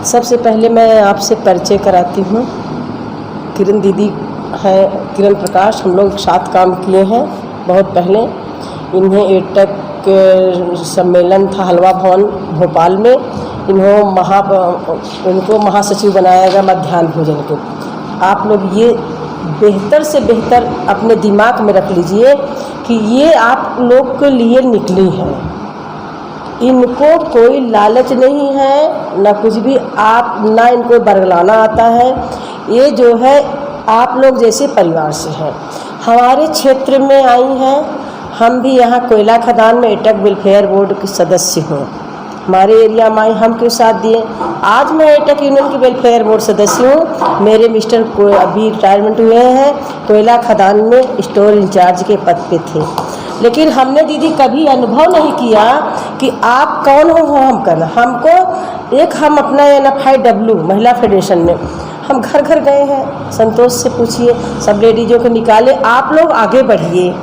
सबसे पहले मैं आपसे परिचय कराती हूँ। किरण दीदी है, किरण प्रकाश, हम लोग साथ काम किए हैं बहुत पहले। इन्हें एटक सम्मेलन था हलवा भवन भोपाल में, इनको महासचिव बनाया गया मध्याह्न भोजन के। आप लोग ये बेहतर से बेहतर अपने दिमाग में रख लीजिए कि ये आप लोग के लिए निकली है। इनको कोई लालच नहीं है, ना कुछ भी, आप ना इनको बरगलाना आता है। ये जो है आप लोग जैसे परिवार से हैं, हमारे क्षेत्र में आई हैं। हम भी यहाँ कोयला खदान में एटक वेलफेयर बोर्ड के सदस्य हूँ। हमारे एरिया में आई, हम क्यों साथ दिए। आज मैं एटक यूनियन की वेलफेयर बोर्ड सदस्य हूँ। मेरे मिस्टर को अभी रिटायरमेंट हुए हैं, कोयला खदान में स्टोर इंचार्ज के पद पे थे। लेकिन हमने दीदी कभी अनुभव नहीं किया कि आप कौन हो हम करना। हम अपना NFIW महिला फेडरेशन में हम घर घर गए हैं, संतोष से पूछिए, सब लेडीजों को निकाले। आप लोग आगे बढ़िए,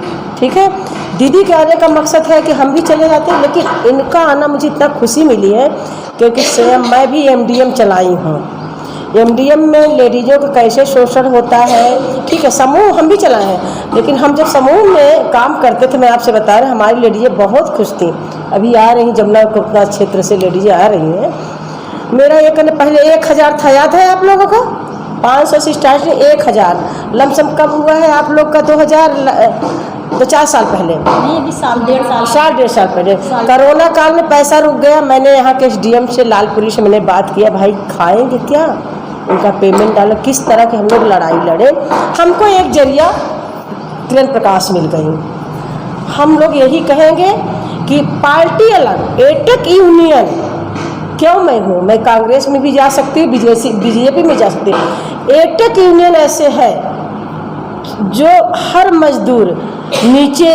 ठीक है। दीदी के आने का मकसद है कि हम भी चले जाते हैं, लेकिन इनका आना मुझे इतना खुशी मिली है क्योंकि स्वयं मैं भी MDM चलाई हूँ। MDM में लेडीज़ों का कैसे शोषण होता है, ठीक है। समूह हम भी चलाए हैं, लेकिन हम जब समूह में काम करते थे, मैं आपसे बता रही, हमारी लेडीज़ें बहुत खुश थी। अभी आ रही जमुना कोतवाल क्षेत्र से लेडीज़ें आ रही हैं। मेरा एक पहले 1000 था, याद है आप लोगों को? 500 से स्टार्ट 1000 लमसम कब हुआ है आप लोग का? 2050 साल पहले नहीं, अभी साल डेढ़ साल पहले कोरोना काल में पैसा रुक गया। मैंने यहाँ के SDM से लालपुरी से मैंने बात किया, भाई खाएंगे क्या, उनका पेमेंट डालो। किस तरह के हम लोग लड़ाई लड़े। हमको एक जरिया किरण प्रकाश मिल गई। हम लोग यही कहेंगे कि पार्टी अलग, एटक यूनियन क्यों मैं हूँ, मैं कांग्रेस में भी जा सकती हूँ, BJP में जा सकती हूँ। एटक यूनियन ऐसे है जो हर मजदूर नीचे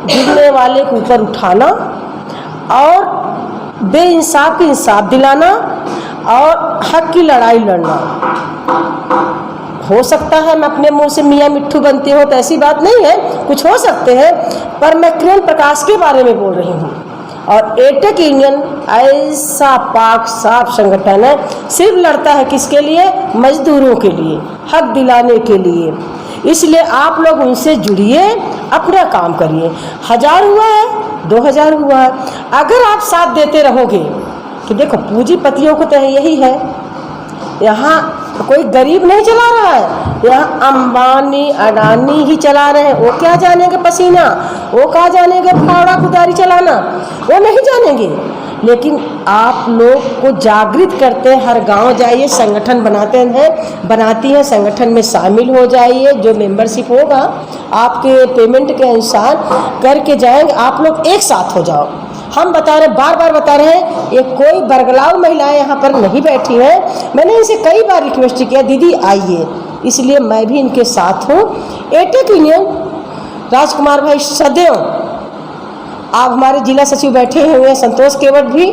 गिरने वाले को ऊपर उठाना और बेइंसाफ को इंसाफ दिलाना और हक की लड़ाई लड़ना। हो सकता है मैं अपने मुंह से मियाँ मिट्ठू बनती हूँ, तो ऐसी बात नहीं है, कुछ हो सकते हैं, पर मैं किरण प्रकाश के बारे में बोल रही हूँ। और एटक यूनियन ऐसा पाक साफ संगठन है, सिर्फ लड़ता है किसके लिए? मजदूरों के लिए, हक दिलाने के लिए। इसलिए आप लोग उनसे जुड़िए, अपना काम करिए। 1000 हुआ है, 2000 हुआ है, अगर आप साथ देते रहोगे कि देखो पूंजीपतियों को तो यही है, यहाँ कोई गरीब नहीं चला रहा है, यहाँ अंबानी अडानी ही चला रहे हैं। वो क्या जानेंगे पसीना, वो क्या जानेंगे फावड़ा कुदारी चलाना, वो नहीं जानेंगे। लेकिन आप लोग को जागृत करते हैं, हर गांव जाइए, संगठन बनाती हैं, संगठन में शामिल हो जाइए। जो मेंबरशिप होगा आपके पेमेंट के अनुसार करके जाएंगे, आप लोग एक साथ हो जाओ। हम बता रहे, बार बार बता रहे हैं, ये कोई बरगलाव महिलाएं यहाँ पर नहीं बैठी हैं। मैंने इनसे कई बार रिक्वेस्ट किया, दीदी आइए, इसलिए मैं भी इनके साथ हूँ। एटक यूनियन राजकुमार भाई सदैव, आप हमारे जिला सचिव बैठे हुए हैं, संतोष केवट भी,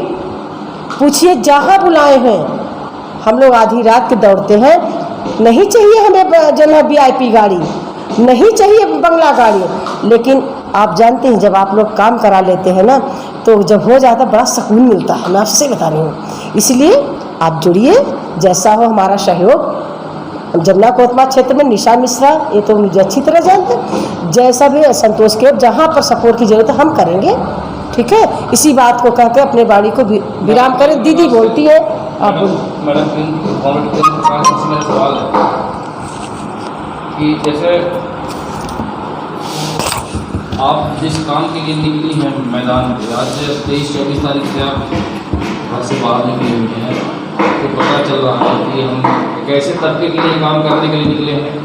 पूछिए जहाँ बुलाए हैं हम लोग आधी रात के दौड़ते हैं। नहीं चाहिए हमें जो है VIP गाड़ी, नहीं चाहिए बंगला गाड़ी, लेकिन आप जानते हैं जब आप लोग काम करा लेते हैं ना, तो जब हो जाता बड़ा सुकून मिलता है। मैं आपसे बता रही हूँ, इसलिए आप जुड़िए, जैसा हो हमारा सहयोग। जमुना कोतवाल क्षेत्र में निशा मिश्रा, ये तो मुझे अच्छी तरह जानते हैं, जैसा भी संतोष के, जहाँ पर सपोर्ट की जरूरत है हम करेंगे, ठीक है। इसी बात को कहकर अपने बाड़ी को विराम करें। दीदी बोलती है, आप मैडम सवाल है कि जैसे आप जिस काम के लिए निकली हैं मैदान में, आज 23-24 तारीख से आप घर से बाहर निकले हुए हैं, तो पता चल रहा है कि हम एक ऐसे तबके के लिए काम करने के लिए निकले हैं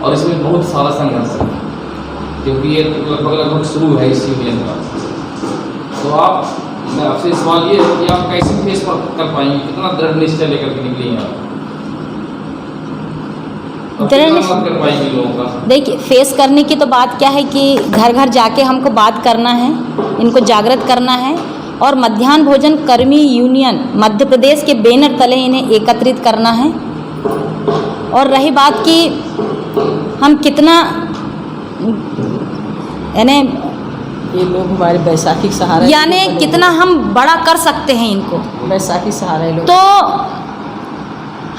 और इसमें बहुत सारा संघर्ष है, क्योंकि ये लगभग शुरू है इस यूनियन का। तो मैं आपसे सवाल ये है कि आप कैसे फेस कर पाएंगे, कितना दृढ़ निश्चय लेकर के निकली हैं आप? देखिए, फेस करने की तो बात क्या है कि घर घर जाके हमको बात करना है, इनको जागृत करना है और मध्याह्न भोजन कर्मी यूनियन मध्य प्रदेश के बैनर तले इन्हें एकत्रित करना है। और रही बात कि हम कितना यानी ये लोग हमारे बैसाखी सहारा, यानी कितना हम बड़ा कर सकते हैं इनको। बैसाखी सहारा ये लोग। तो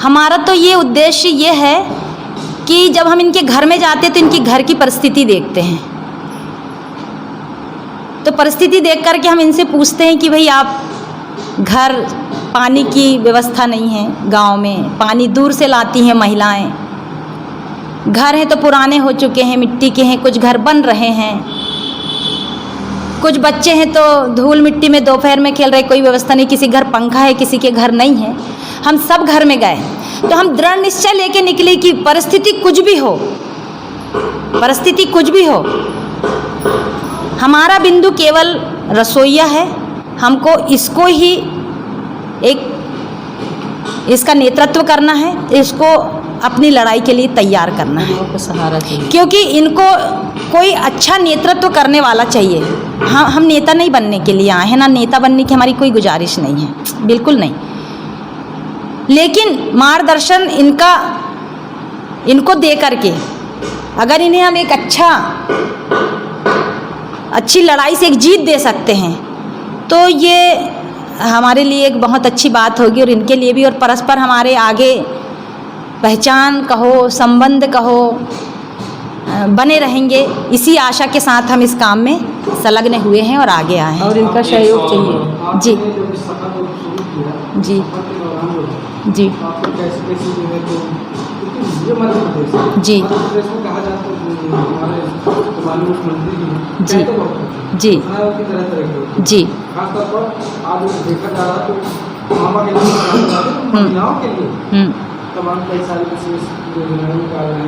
हमारा तो ये उद्देश्य ये है कि जब हम इनके घर में जाते हैं तो इनकी घर की परिस्थिति देखते हैं। तो परिस्थिति देख कर के हम इनसे पूछते हैं कि भाई आप घर, पानी की व्यवस्था नहीं है गांव में, पानी दूर से लाती हैं महिलाएं, घर हैं तो पुराने हो चुके हैं, मिट्टी के हैं, कुछ घर बन रहे हैं, कुछ बच्चे हैं तो धूल मिट्टी में दोपहर में खेल रहे, कोई व्यवस्था नहीं, किसी घर पंखा है, किसी के घर नहीं है। हम सब घर में गए तो हम दृढ़ निश्चय लेके निकले कि परिस्थिति कुछ भी हो, परिस्थिति कुछ भी हो, हमारा बिंदु केवल रसोईया है। हमको इसको ही इसका नेतृत्व करना है, इसको अपनी लड़ाई के लिए तैयार करना है, को सहारा चाहिए। क्योंकि इनको कोई अच्छा नेतृत्व करने वाला चाहिए। हाँ, हम नेता नहीं बनने के लिए आए हैं, ना नेता बनने की हमारी कोई गुजारिश नहीं है, बिल्कुल नहीं। लेकिन मार्गदर्शन इनको दे करके अगर इन्हें हम एक अच्छी लड़ाई से एक जीत दे सकते हैं तो ये हमारे लिए एक बहुत अच्छी बात होगी, और इनके लिए भी, और परस्पर हमारे आगे पहचान कहो, संबंध कहो, बने रहेंगे। इसी आशा के साथ हम इस काम में संलग्न हुए हैं और आगे आए हैं। और इनका सहयोग चाहिए। जी जी जी जी जी जी जी खासतौर पर आज देखा जा रहा तो मामा के लिए महिलाओं के लिए तमाम कई सारी विशेष योजनाएं निकाल रहे हैं,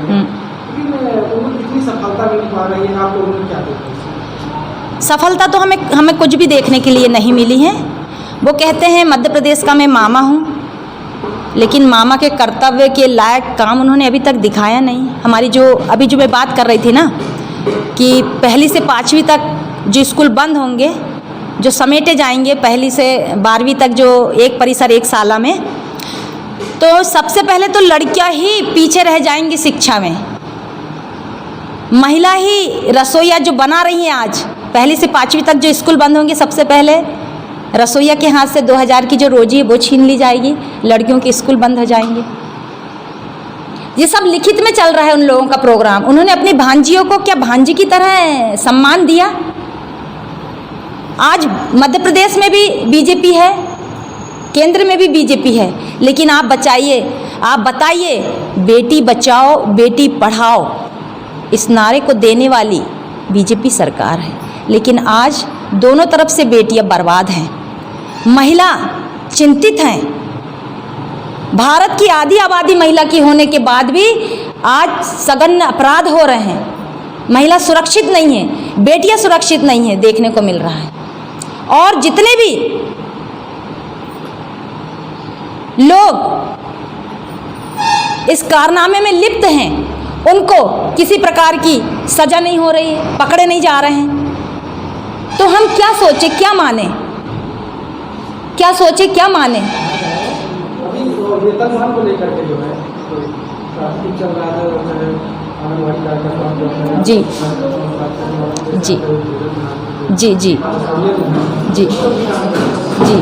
लेकिन उनको कितनी सफलता मिल पा रही है, आप लोगों ने क्या देखा? सफलता तो हमें कुछ भी देखने के लिए नहीं मिली है। वो कहते हैं मध्य प्रदेश का मैं मामा हूँ, लेकिन मामा के कर्तव्य के लायक काम उन्होंने अभी तक दिखाया नहीं। हमारी जो मैं बात कर रही थी ना कि 1ली से 5वीं तक जो स्कूल बंद होंगे, जो समेटे जाएंगे 1ली से 12वीं तक, जो एक परिसर एक साला में, तो सबसे पहले तो लड़कियां ही पीछे रह जाएंगी शिक्षा में। महिला ही रसोईया जो बना रही हैं आज, 1ली से 5वीं तक जो स्कूल बंद होंगे, सबसे पहले रसोईया के हाथ से 2000 की जो रोजी है वो छीन ली जाएगी, लड़कियों के स्कूल बंद हो जाएंगे। ये सब लिखित में चल रहा है उन लोगों का प्रोग्राम। उन्होंने अपनी भांजियों को क्या भांजी की तरह सम्मान दिया? आज मध्य प्रदेश में भी बीजेपी है, केंद्र में भी बीजेपी है, लेकिन आप बताइए बेटी बचाओ बेटी पढ़ाओ इस नारे को देने वाली बीजेपी सरकार है, लेकिन आज दोनों तरफ से बेटियां बर्बाद हैं, महिला चिंतित हैं। भारत की आधी आबादी महिला की होने के बाद भी आज सघन अपराध हो रहे हैं, महिला सुरक्षित नहीं है, बेटियां सुरक्षित नहीं है, देखने को मिल रहा है। और जितने भी लोग इस कारनामे में लिप्त हैं उनको किसी प्रकार की सजा नहीं हो रही है, पकड़े नहीं जा रहे हैं। तो हम क्या सोचे क्या माने, क्या सोचे क्या माने? अभी वेतनमान को लेकर के जो है ट्रैफिक चल रहा है, आंगनबाड़ी कार्यकर्ता जी जी जी जी जी जी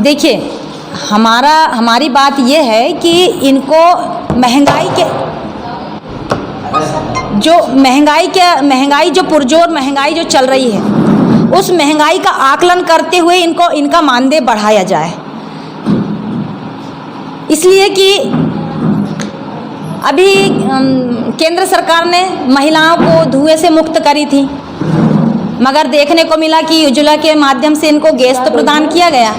देखिए, हमारी बात ये है कि इनको महंगाई जो पुरजोर महंगाई जो चल रही है, उस महंगाई का आकलन करते हुए इनका मानदेय बढ़ाया जाए। इसलिए कि अभी केंद्र सरकार ने महिलाओं को धुएं से मुक्त करी थी, मगर देखने को मिला कि उज्ज्वला के माध्यम से इनको गैस तो प्रदान किया गया,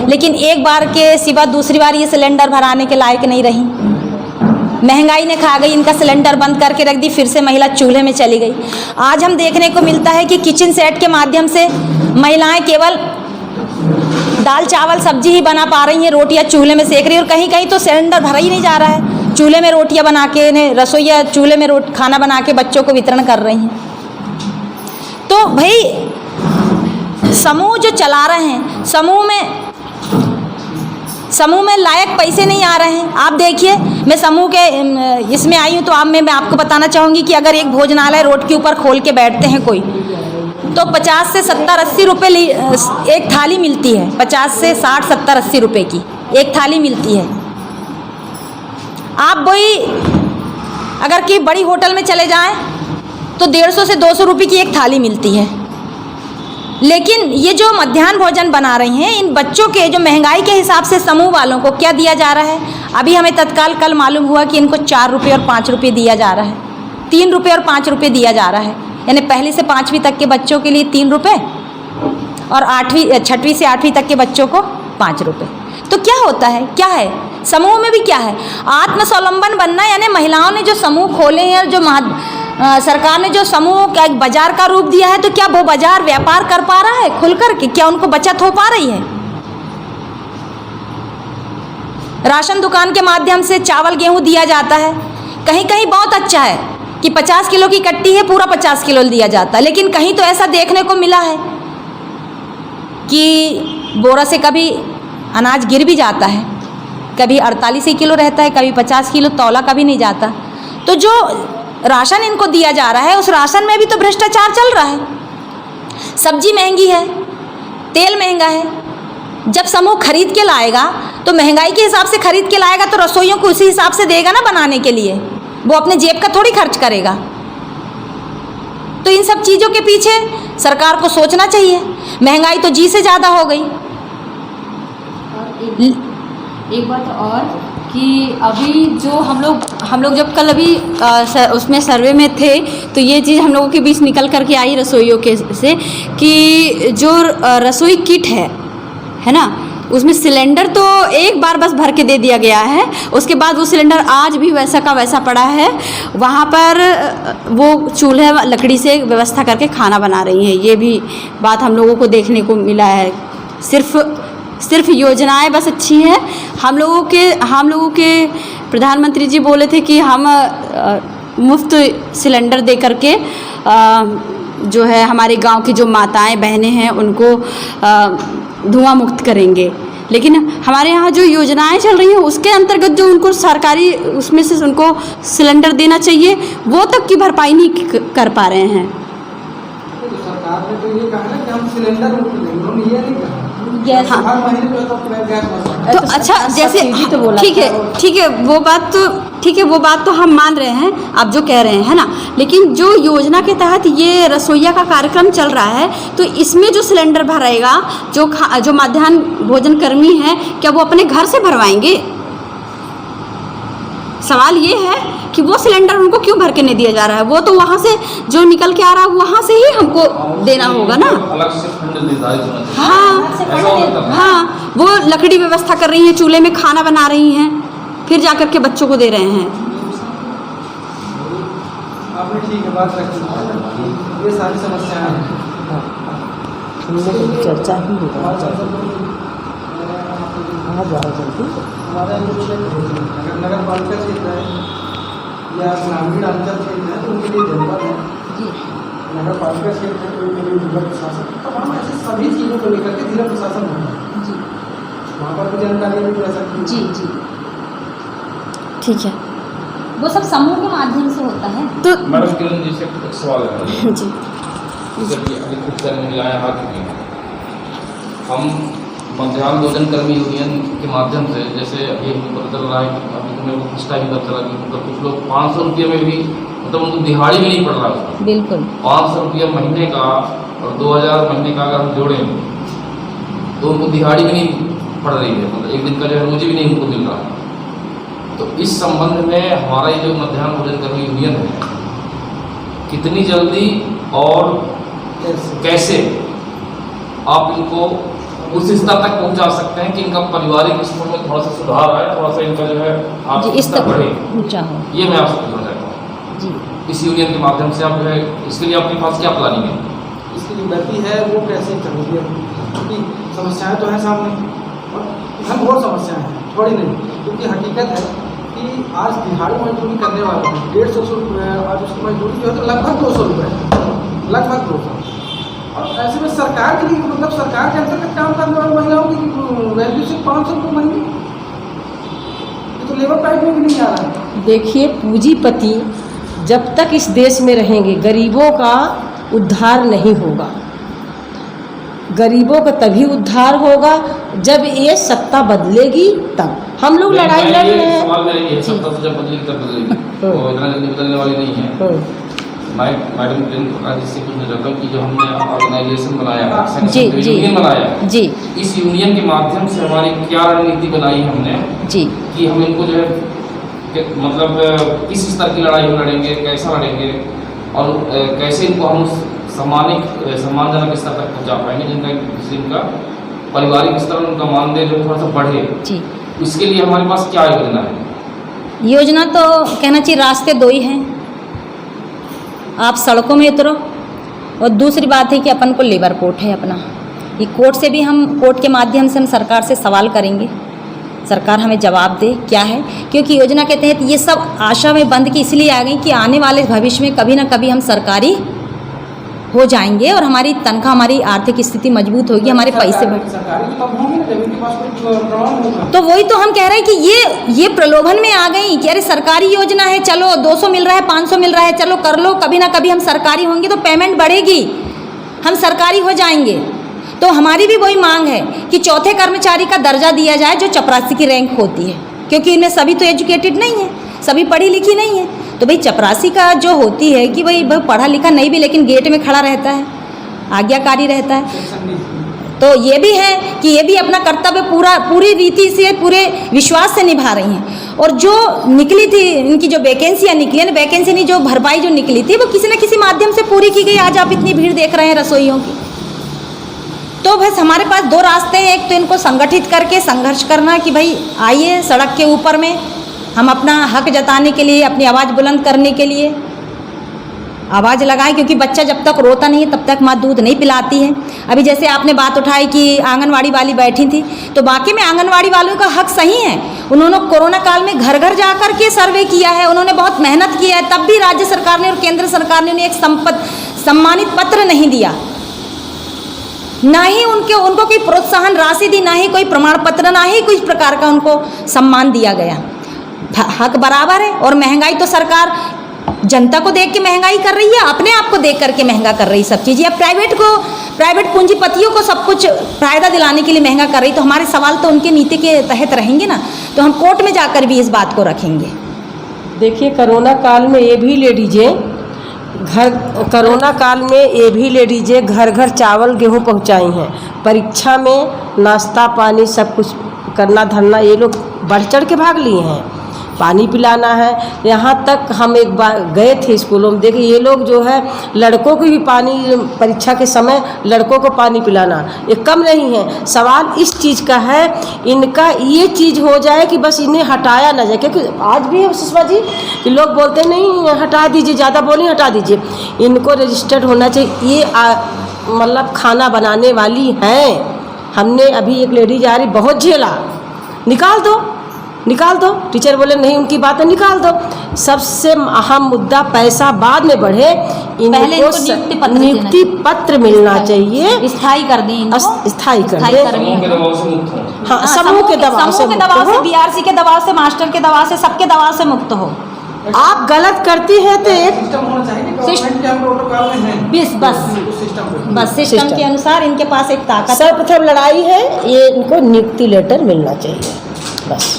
लेकिन एक बार के सिवा दूसरी बार ये सिलेंडर भराने के लायक नहीं रही। महंगाई ने खा गई, इनका सिलेंडर बंद करके रख दी, फिर से महिला चूल्हे में चली गई। आज हम देखने को मिलता है कि किचन सेट के माध्यम से महिलाएं केवल दाल चावल सब्जी ही बना पा रही हैं, रोटियां चूल्हे में सेक रही हैं, और कहीं कहीं तो सिलेंडर भरा ही नहीं जा रहा है, चूल्हे में रोटियां बना के रसोईया चूल्हे में खाना बना के बच्चों को वितरण कर रही हैं। तो भाई समूह जो चला रहे हैं, समूह में समूह में लायक पैसे नहीं आ रहे हैं। आप देखिए, मैं समूह के इसमें आई हूँ तो अब मैं आपको बताना चाहूँगी कि अगर एक भोजनालय रोड के ऊपर खोल के बैठते हैं कोई, तो 50 से 70 80 रुपये एक थाली मिलती है। 50 से 60 70 80 रुपये की एक थाली मिलती है। आप वही अगर कि बड़ी होटल में चले जाएं तो 150 से 200 रुपये की एक थाली मिलती है। लेकिन ये जो मध्याह्न भोजन बना रही हैं, इन बच्चों के जो महंगाई के हिसाब से समूह वालों को क्या दिया जा रहा है? अभी हमें तत्काल कल मालूम हुआ कि इनको 4 रुपये और 5 रुपये दिया जा रहा है, 3 रुपये और 5 रुपये दिया जा रहा है। यानी पहली से 5वीं तक के बच्चों के लिए 3 रुपये और 6वीं से 8वीं तक के बच्चों को 5 रुपये। तो क्या होता है, क्या है समूह में भी क्या है? आत्मस्वावलंबन बनना, यानी महिलाओं ने जो समूह खोले हैं और जो सरकार ने जो समूह का एक बाजार का रूप दिया है, तो क्या वो बाजार व्यापार कर पा रहा है खुल कर के? क्या उनको बचत हो पा रही है? राशन दुकान के माध्यम से चावल गेहूं दिया जाता है, कहीं कहीं बहुत अच्छा है कि 50 किलो की कट्टी है, पूरा 50 किलो दिया जाता है। लेकिन कहीं तो ऐसा देखने को मिला है कि बोरा से कभी अनाज गिर भी जाता है, कभी 48 किलो रहता है, कभी 50 किलो, तौला कभी नहीं जाता। तो जो राशन इनको दिया जा रहा है, उस राशन में भी तो भ्रष्टाचार चल रहा है। सब्जी महंगी है, तेल महंगा है। जब समूह खरीद के लाएगा तो महंगाई के हिसाब से खरीद के लाएगा, तो रसोइयों को उसी हिसाब से देगा ना बनाने के लिए, वो अपने जेब का थोड़ी खर्च करेगा। तो इन सब चीज़ों के पीछे सरकार को सोचना चाहिए। महंगाई तो जी से ज़्यादा हो गई। एक बात और कि अभी जो हम लोग जब कल अभी उसमें सर्वे में थे, तो ये चीज़ हम लोगों के बीच निकल कर के आई रसोइयों के से कि जो रसोई किट है ना, उसमें सिलेंडर तो एक बार बस भर के दे दिया गया है, उसके बाद वो सिलेंडर आज भी वैसा का वैसा पड़ा है। वहाँ पर वो चूल्हे लकड़ी से व्यवस्था करके खाना बना रही हैं। ये भी बात हम लोगों को देखने को मिला है। सिर्फ योजनाएं बस अच्छी है। हम लोगों के प्रधानमंत्री जी बोले थे कि हम मुफ्त सिलेंडर दे करके जो है हमारे गांव की जो माताएं बहनें हैं उनको धुआं मुक्त करेंगे। लेकिन हमारे यहाँ जो योजनाएं चल रही हैं उसके अंतर्गत जो उनको सरकारी उसमें से उनको सिलेंडर देना चाहिए, वो तक की भरपाई नहीं कर पा रहे हैं। तो सरकार ने तो ये कहा ना कि हम सिलेंडर मुक्त देंगे, उन्होंने ये नहीं कहा। हाँ। हर महीने जो है तो गैस तो अच्छा, जैसे ठीक है वो बात तो हम मान रहे हैं, आप जो कह रहे हैं, है ना। लेकिन जो योजना के तहत ये रसोइया का कार्यक्रम चल रहा है, तो इसमें जो सिलेंडर भरेगा, जो मध्याह्न भोजन कर्मी हैं, क्या वो अपने घर से भरवाएंगे? सवाल ये है कि वो सिलेंडर उनको क्यों भर के नहीं दिया जा रहा है? वो तो वहाँ से जो निकल के आ रहा है वहाँ से ही हमको देना होगा ना। अलग से फंड निर्धारित होना चाहिए। हाँ, वो लकड़ी व्यवस्था कर रही हैं, चूल्हे में खाना बना रही हैं, फिर जाकर के बच्चों को दे रहे हैं। आपने ठीक है बात रखी, ये सारी समस्याएं हैं। चर्चा ही होगा। हमारा जो क्षेत्र नगर पालिका क्षेत्र है या ग्रामीण अंचल क्षेत्र है, तो उनके लिए जरूरत है नगर पालिका क्षेत्र है, तो उनके लिए जिला प्रशासन, तमाम ऐसे सभी चीज़ों को लेकर के जिला प्रशासन होना है जी। वहाँ पर भी जानकारी भी दे सकती है जी ठीक है, वो सब समूह के माध्यम से होता है। तो मैडम किरण जी से एक सवाल है जी, जब ये अधिकृत कर महिलाएं आ चुकी हैं, हम मध्याह्न भोजन कर्मी यूनियन के माध्यम से, जैसे अभी हमको पता चल रहा है कि अभी तुम्हें वो फर्स्ट टाइम पता चला कि मतलब कुछ लोग 500 रुपये में भी, मतलब उनको दिहाड़ी भी नहीं पड़ रहा है। बिल्कुल 500 रुपये महीने का और 2000 महीने का अगर हम जोड़ें तो उनको दिहाड़ी भी नहीं पड़ रही है, मतलब एक दिन का जो है रोजी भी नहीं उनको मिल रहा है। तो इस संबंध में हमारा ये जो मध्याह्न भोजन कर्मी यूनियन है, कितनी जल्दी और कैसे आप इनको उस स्तर तक पहुंचा सकते हैं कि इनका पारिवारिक स्तर में थोड़ा सा सुधार आए, थोड़ा सा इनका जो है आर्थिक स्तर बढ़े, ऊंचा हो। ये मैं आपसे पूछना चाहता हूँ जी, इस यूनियन के माध्यम से आप जो है, इसके लिए आपके पास क्या प्लानिंग है? इसकी जो गति है वो कैसे चलेगी, क्योंकि समस्याएं तो हैं सामने और हम बहुत समस्याएं हैं, थोड़ी नहीं। क्योंकि हकीकत है कि आज दिहाड़ी मजदूरी करने वाले हैं 150 रुपये, आज उसकी मजदूरी जो है तो लगभग 200 रुपये, लगभग 200। और ऐसे में सरकार के लिए, मतलब सरकार के अंतर्गत काम करने वाली महिलाओं की वैल्यू सिर्फ 500 रुपये महीने, लेबर टाइप में भी नहीं आ रहा है। देखिए, पूंजीपति जब तक इस देश में रहेंगे गरीबों का उद्धार नहीं होगा। गरीबों का तभी उद्धार होगा जब ये सत्ता बदलेगी तब। हम लोग लड़ाई लड़ रहे हैं। सवाल मेरा ये है, सत्ता तो जब बदलेगी तब बदलेगी, तो इतना जल्दी बदलने वाली नहीं है। मैं मैडम प्रियंका प्रकाश जी से पूछना चाहता हूँ कि जो हमने ऑर्गेनाइजेशन बनाया, जी, यूनियन बनाया जी, इस यूनियन के माध्यम से हमारी क्या रणनीति बनाई हमने जी, कि हम इनको जो है मतलब किस स्तर की लड़ाई हम लड़ेंगे, कैसा लड़ेंगे और कैसे इनको हम सम्मानजनक स्तर तक पहुँचा पाएंगे जिनका पारिवारिक स्तर उनका मानदेय जो थोड़ा सा बढ़े। जी। इसके लिए हमारे पास क्या योजना है? योजना तो कहना चाहिए रास्ते दो ही हैं। आप सड़कों में उतरो, और दूसरी बात है कि अपन को लेबर कोर्ट है अपना। ये कोर्ट से भी हम कोर्ट के माध्यम से हम सरकार से सवाल करेंगे, सरकार हमें जवाब दे क्या है। क्योंकि योजना के तहत ये सब आशा में बंद की इसलिए आ गई कि आने वाले भविष्य में कभी ना कभी हम सरकारी हो जाएंगे और हमारी तनख्वाह, हमारी आर्थिक स्थिति मजबूत होगी, हमारे पैसे बढ़। सरकारी तो तब होंगे ना जब इनके पास कोई प्रमाण होगा। तो वही तो हम कह रहे हैं कि ये प्रलोभन में आ गई कि अरे सरकारी योजना है, चलो 200 मिल रहा है, 500 मिल रहा है, चलो कर लो, कभी ना कभी हम सरकारी होंगे तो पेमेंट बढ़ेगी, हम सरकारी हो जाएंगे। तो हमारी भी वही मांग है कि चौथे कर्मचारी का दर्जा दिया जाए जो चपरासी की रैंक होती है, क्योंकि इनमें सभी तो एजुकेटेड नहीं है, सभी पढ़ी लिखी नहीं है। तो भाई चपरासी का जो होती है कि भाई पढ़ा लिखा नहीं भी लेकिन गेट में खड़ा रहता है, आज्ञाकारी रहता है। तो ये भी है कि ये भी अपना कर्तव्य पूरी रीति से, पूरे विश्वास से निभा रही हैं। और जो निकली थी इनकी जो वैकेंसियाँ निकली है, वैकेंसी नहीं जो भरपाई जो निकली थी वो किसी न किसी माध्यम से पूरी की गई। आज आप इतनी भीड़ देख रहे हैं रसोइयों की। तो बस हमारे पास दो रास्ते हैं, एक तो इनको संगठित करके संघर्ष करना कि भाई आइए सड़क के ऊपर में हम अपना हक जताने के लिए, अपनी आवाज़ बुलंद करने के लिए आवाज़ लगाएं, क्योंकि बच्चा जब तक रोता नहीं है तब तक माँ दूध नहीं पिलाती है। अभी जैसे आपने बात उठाई कि आंगनवाड़ी वाली बैठी थी, तो वाकई में आंगनवाड़ी वालों का हक सही है। उन्होंने कोरोना काल में घर घर जाकर के सर्वे किया है, उन्होंने बहुत मेहनत की है, तब भी राज्य सरकार ने और केंद्र सरकार ने उन्हें एक सम्मानित पत्र नहीं दिया, ना ही उनको कोई प्रोत्साहन राशि दी, ना ही कोई प्रमाण पत्र, ना ही कोई प्रकार का उनको सम्मान दिया गया। हक बराबर है। और महंगाई तो सरकार जनता को देख के महंगाई कर रही है, अपने आप को देख करके महंगा कर रही सब चीज़ें। अब प्राइवेट पूंजीपतियों को सब कुछ फायदा दिलाने के लिए महंगा कर रही। तो हमारे सवाल तो उनके नीति के तहत रहेंगे ना, तो हम कोर्ट में जाकर भी इस बात को रखेंगे। देखिए, कोरोना काल में ये भी ले लीजिए, कोरोना काल में ये भी ले लीजिए, घर घर चावल गेहूँ पहुँचाई हैं। परीक्षा में नाश्ता पानी सब कुछ करना धरना ये लोग बढ़ चढ़ के भाग लिए हैं। पानी पिलाना है, यहाँ तक हम एक बार गए थे स्कूलों में, देखिए ये लोग जो है लड़कों को भी पानी, परीक्षा के समय लड़कों को पानी पिलाना ये कम नहीं है। सवाल इस चीज़ का है, इनका ये चीज़ हो जाए कि बस इन्हें हटाया ना जाए। क्योंकि आज भी है सुषमा जी कि लोग बोलते नहीं हटा दीजिए, ज़्यादा बोली हटा दीजिए, इनको रजिस्टर्ड होना चाहिए। ये मतलब खाना बनाने वाली हैं। हमने अभी एक लेडीज आ रही, बहुत झेला, निकाल दो। टीचर बोले नहीं उनकी बात है, निकाल दो। सबसे अहम मुद्दा पैसा बाद में बढ़े, इनको नियुक्ति पत्र मिलना चाहिए, स्थायी कर दें, स्थायी कर दें। समूह के दबाव से मुक्त हो। हाँ, समूह के दबाव से बीआरसी के दबाव से, मास्टर के दबाव से, सबके दबाव से मुक्त हो। आप गलत करती हैं तो एक सिस्टम होना चाहिए कि गवर्नमेंट के हम प्रोटोकॉल में हैं। बस सिस्टम के अनुसार इनके पास एक ताकत। सर्वप्रथम लड़ाई है, ये इनको नियुक्ति लेटर मिलना चाहिए बस।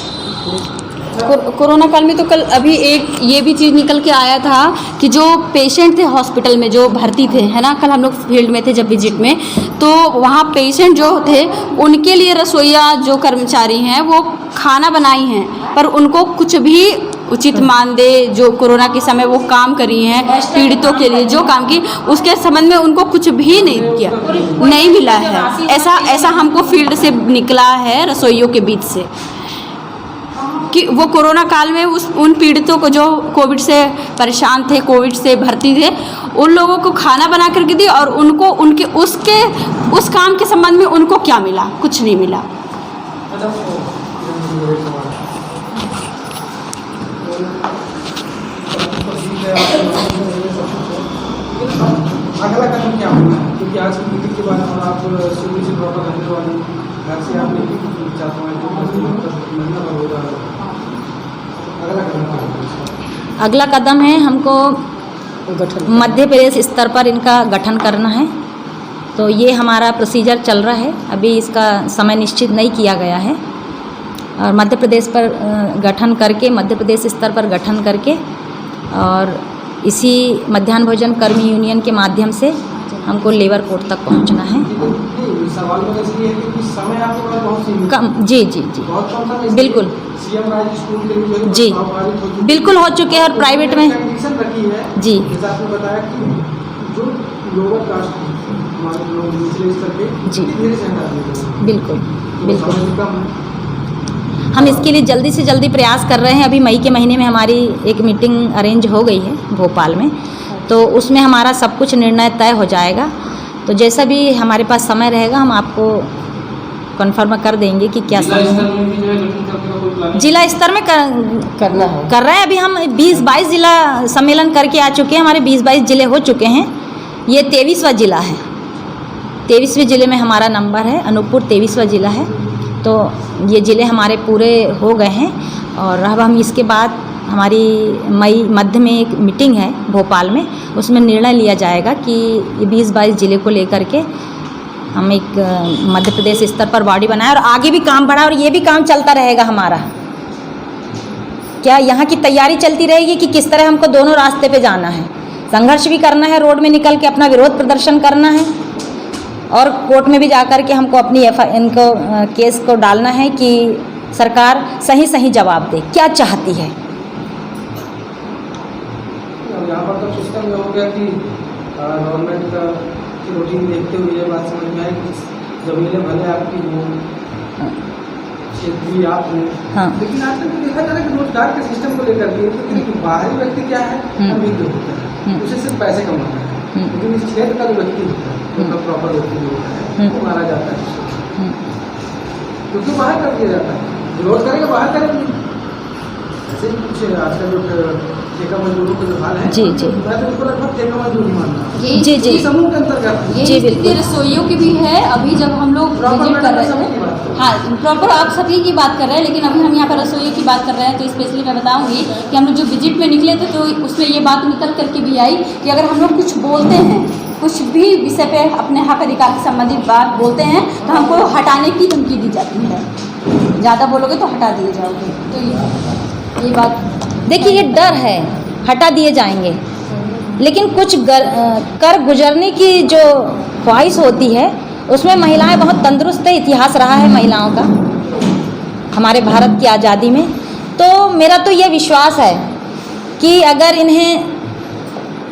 कोरोना काल में तो कल अभी एक ये भी चीज़ निकल के आया था कि जो पेशेंट थे हॉस्पिटल में जो भर्ती थे, है ना, कल हम लोग फील्ड में थे जब विजिट में, तो वहाँ पेशेंट जो थे उनके लिए रसोइया जो कर्मचारी हैं वो खाना बनाई हैं, पर उनको कुछ भी उचित मानदेय जो कोरोना के समय वो काम करी हैं पीड़ितों के लिए जो काम की, उसके संबंध में उनको कुछ भी नहीं मिला है। ऐसा हमको फील्ड से निकला है रसोइयों के बीच से कि वो कोरोना काल में उन पीड़ितों को जो कोविड से परेशान थे, कोविड से भर्ती थे, उन लोगों को खाना बना करके दी और उनको उनके उस काम के संबंध में उनको क्या मिला? कुछ नहीं मिला। अगला कदम क्या होगा? क्योंकि आज की मीटिंग के बाद आप शुरू से प्रॉपर रहने वाली घर से आप चाहते हैं तो महीना भर हो रहा है अगला कदम क्या होगा? अगला कदम है हमको गठन मध्य प्रदेश स्तर पर इनका गठन करना है। तो ये हमारा प्रोसीजर चल रहा है, अभी इसका समय निश्चित नहीं किया गया है। और मध्य प्रदेश पर गठन करके, मध्य प्रदेश स्तर पर गठन करके और इसी मध्याह्न भोजन कर्मी यूनियन के माध्यम से हमको लेबर कोर्ट तक पहुंचना है। नहीं, सवाल मेरा इसलिए है कि समय आपके पास बहुत सीमित है। कम, जी जी जी, बहुत कम समय, बिल्कुल सीएम राज स्कूल के लिए जी, बिल्कुल हो चुके हैं। और प्राइवेट में कंडीशन रखी है जी, जैसा आपने बताया कि जो लोअर कास्ट हमारे लोग निचले स्तर के जी, धीरे से हटा दिए, बिल्कुल तो बिल्कुल। समय भी कम है। हम इसके लिए जल्दी से जल्दी प्रयास कर रहे हैं। अभी मई के महीने में हमारी एक मीटिंग अरेंज हो गई है भोपाल में, तो उसमें हमारा सब कुछ निर्णय तय हो जाएगा। तो जैसा भी हमारे पास समय रहेगा हम आपको कन्फर्म कर देंगे कि क्या जिला समय स्तर है। में भी जो है गठन करने का कोई प्लान? जिला स्तर में करना है। कर रहे हैं। अभी हम 20-22 जिला सम्मेलन करके आ चुके हैं। हमारे 20-22 जिले हो चुके हैं। ये 23वां जिला है। 23वें जिले में हमारा नंबर है। अनूपपुर 23वां जिला है। तो ये ज़िले हमारे पूरे हो गए हैं। और अब हम इसके बाद हमारी मई मध्य में एक मीटिंग है भोपाल में, उसमें निर्णय लिया जाएगा कि ये 20-22 ज़िले को लेकर के हम एक मध्य प्रदेश स्तर पर बॉडी बनाए और आगे भी काम बढ़ा। और ये भी काम चलता रहेगा हमारा। क्या यहाँ की तैयारी चलती रहेगी कि किस तरह हमको दोनों रास्ते पे जाना है। संघर्ष भी करना है, रोड में निकल के अपना विरोध प्रदर्शन करना है और कोर्ट में भी जाकर के हमको अपनी इनको केस को डालना है कि सरकार सही सही जवाब दे, क्या चाहती है। और यहाँ पर तो सिस्टम ये हो गया कि गवर्नमेंट का की रूटीन देखते हुए ये बात समझ में आई कि जमीनें भले आपकी हो, क्षेत्रीय आप हो, हाँ। लेकिन आजकल तो देखा जा रहा है कि रोजगार के सिस्टम को लेकर के लेकिन बाहरी व्यक्ति क्या है, अभिज्ञ होता है, उसे सिर्फ पैसे कमाना है। लेकिन इस क्षेत्र का जो व्यक्ति होता है, उनका प्रॉपर व्यक्ति जो होता है, वो मारा जाता है, क्योंकि बाहर कर दिया जाता है। विरोध करेगा बाहर करेंगे। ऐसे ही कुछ आजकल जो ठेका मजदूरों का जो हाल है, जी जी मैं तो उनको लगभग ठेका मजदूरी मानता हूँ। ये जी जी, समूह के अंतर्गत ये जी, स्थिति बिल्कुल। रसोइयों की भी है। अभी जब हम लोग विजिट कर रहे थे, हाँ प्रॉपर आप सभी की बात कर रहे हैं, लेकिन अभी हम यहाँ पर रसोइयों की बात कर रहे हैं। तो स्पेशली मैं बताऊंगी कि हम लोग जो विजिट में निकले थे तो उसमें ये बात निकल करके भी आई कि अगर हम लोग कुछ बोलते हैं, कुछ भी विषय पे अपने हक अधिकार से संबंधित बात बोलते हैं तो हमको हटाने की धमकी दी जाती है। ज़्यादा बोलोगे तो हटा दिए जाओगे। तो ये बात देखिए, ये डर है हटा दिए जाएंगे, लेकिन कुछ कर गुजरने की जो ख्वाहिश होती है उसमें महिलाएं बहुत तंदुरुस्त है। इतिहास रहा है महिलाओं का हमारे भारत की आज़ादी में। तो मेरा तो ये विश्वास है कि अगर इन्हें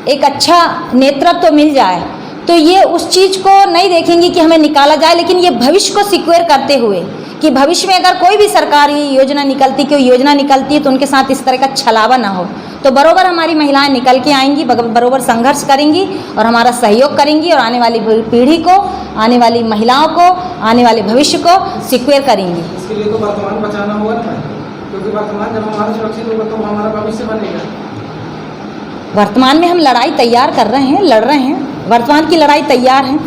एक अच्छा नेतृत्व मिल जाए तो ये उस चीज़ को नहीं देखेंगी कि हमें निकाला जाए, लेकिन ये भविष्य को सिक्योर करते हुए कि भविष्य में अगर कोई भी सरकारी योजना निकलती, कोई योजना निकलती है तो उनके साथ इस तरह का छलावा ना हो। तो बरोबर हमारी महिलाएं निकल के आएंगी, बरोबर संघर्ष करेंगी और हमारा सहयोग करेंगी और आने वाली पीढ़ी को, आने वाली महिलाओं को, आने वाले भविष्य को सिक्योर करेंगी। इसके लिए तो वर्तमान बचाना होगा ना, क्योंकि वर्तमान जब हमारा सुरक्षित होगा तो हमारा भविष्य बनेगा। वर्तमान में हम लड़ाई तैयार कर रहे हैं, लड़ रहे हैं, वर्तमान की लड़ाई तैयार है।